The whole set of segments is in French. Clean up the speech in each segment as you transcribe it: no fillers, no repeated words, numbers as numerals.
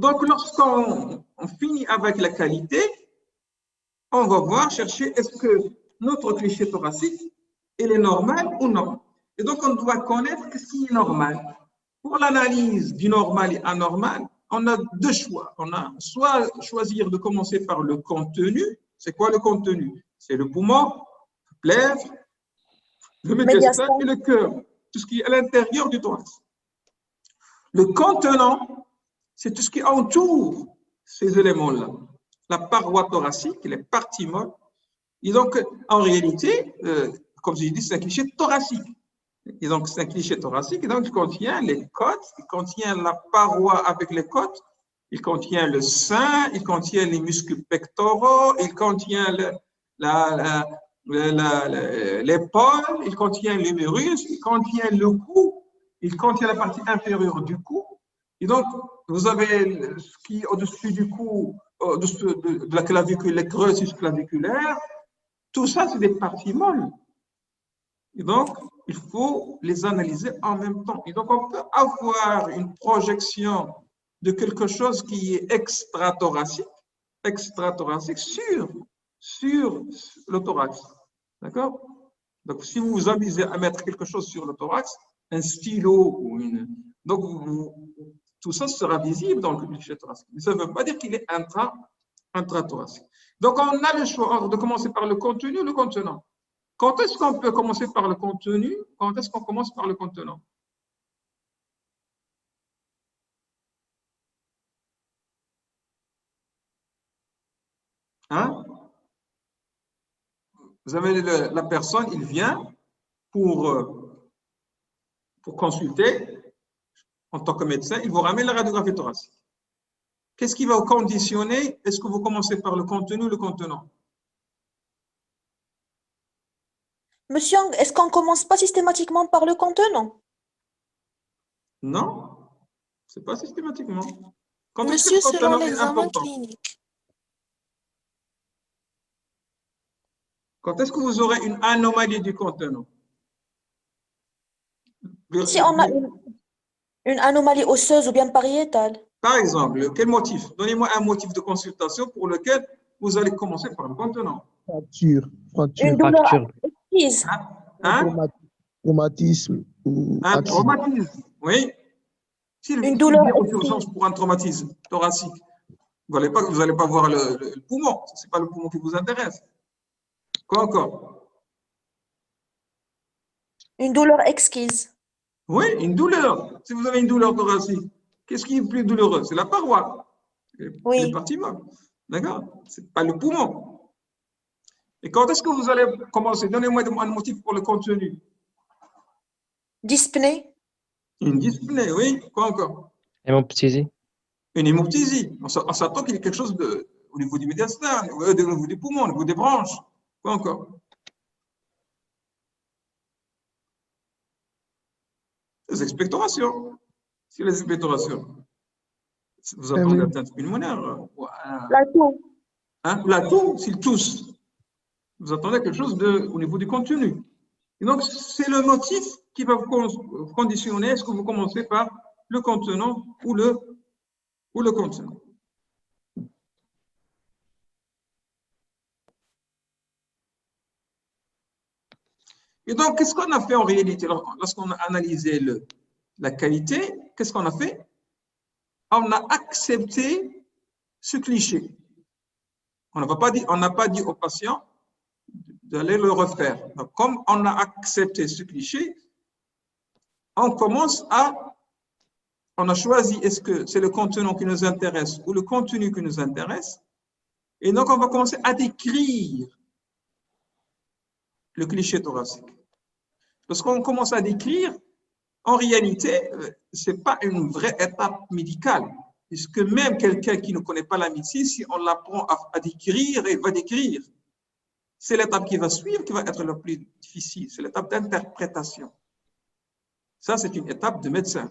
Donc, lorsqu'on finit avec la qualité, on va voir, chercher, est-ce que notre cliché thoracique, il est normal ou non. Et donc, on doit connaître ce qui est normal. Pour l'analyse du normal et anormal, on a deux choix. On a soit choisir de commencer par le contenu. C'est quoi le contenu? C'est le poumon, le plèvre, le médiastin et le cœur, tout ce qui est à l'intérieur du thorax. Le contenant, c'est tout ce qui entoure ces éléments-là. La paroi thoracique, les parties molles. Et donc, en réalité, comme je l'ai dit, c'est un cliché thoracique. Et donc, c'est un cliché thoracique. Et donc, il contient les côtes, il contient la paroi avec les côtes, il contient le sein, il contient les muscles pectoraux, il contient l'épaule, il contient l'humérus, il contient le cou, il contient la partie inférieure du cou. Et donc, vous avez ce qui est au-dessus du cou, au-dessus de la clavicule, les creux claviculaires. Tout ça, c'est des parties molles. Et donc, il faut les analyser en même temps. Et donc, on peut avoir une projection de quelque chose qui est extrathoracique sur le thorax. D'accord? Donc, si vous vous amusez à mettre quelque chose sur le thorax, un stylo ou une... Donc, tout ça sera visible dans le cliché thoracique. Mais ça ne veut pas dire qu'il est intrathoracique. Donc, on a le choix de commencer par le contenu ou le contenant. Quand est-ce qu'on peut commencer par le contenu? Quand est-ce qu'on commence par le contenant? Hein? Vous avez la personne, il vient pour consulter en tant que médecin, il vous ramène la radiographie thoracique. Qu'est-ce qui va vous conditionner? Est-ce que vous commencez par le contenu ou le contenant? Monsieur, est-ce qu'on ne commence pas systématiquement par le contenant? Non, ce n'est pas systématiquement. Quand est-ce que Monsieur, le selon contenant est l'examen important? clinique. Quand est-ce que vous aurez une anomalie du contenant? Si on a une anomalie osseuse ou bien pariétale. Par exemple, quel motif? Donnez-moi un motif de consultation pour lequel vous allez commencer par le contenant. Fracture. Une douleur acquise. Traumatisme ou un accident. traumatisme, oui. S'il douleur vient aux urgences pour un traumatisme thoracique, vous n'allez pas voir le poumon. Ce n'est pas le poumon qui vous intéresse. Quoi encore? Une douleur exquise. Oui, une douleur. Si vous avez une douleur thoracique, qu'est-ce qui est plus douloureux? C'est la paroi. Oui. Les parties molles. D'accord? Ce n'est pas le poumon. Et quand est-ce que vous allez commencer? Donnez-moi un motif pour le contenu. Dyspnée. Une dyspnée, oui. Quoi encore? Hémoptysie. Une hémoptysie. On s'attend qu'il y ait quelque chose au niveau du médiastin, au niveau des poumons, au niveau des branches. Quoi encore? Les expectorations. C'est les expectorations. Vous attendez la atteinte pulmonaire. La toux. Hein? La toux, s'il tousse. Vous attendez quelque chose au niveau du contenu. Et donc, c'est le motif qui va vous conditionner. Est-ce que vous commencez par le contenant ou le contenant? Et donc, qu'est-ce qu'on a fait en réalité lorsqu'on a analysé la qualité? Qu'est-ce qu'on a fait? On a accepté ce cliché. On n'a pas dit au patient d'aller le refaire. Donc, comme on a accepté ce cliché, on a choisi est-ce que c'est le contenant qui nous intéresse ou le contenu qui nous intéresse. Et donc, on va commencer à décrire le cliché thoracique. Lorsqu'on commence à décrire, en réalité, ce n'est pas une vraie étape médicale. Puisque même quelqu'un qui ne connaît pas la médecine, si on l'apprend à décrire, il va décrire. C'est l'étape qui va suivre qui va être la plus difficile. C'est l'étape d'interprétation. Ça, c'est une étape de médecin.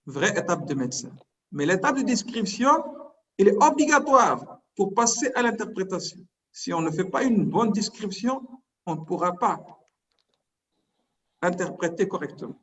Vraie étape de médecin. Mais l'étape de description, elle est obligatoire pour passer à l'interprétation. Si on ne fait pas une bonne description, on ne pourra pas interpréter correctement.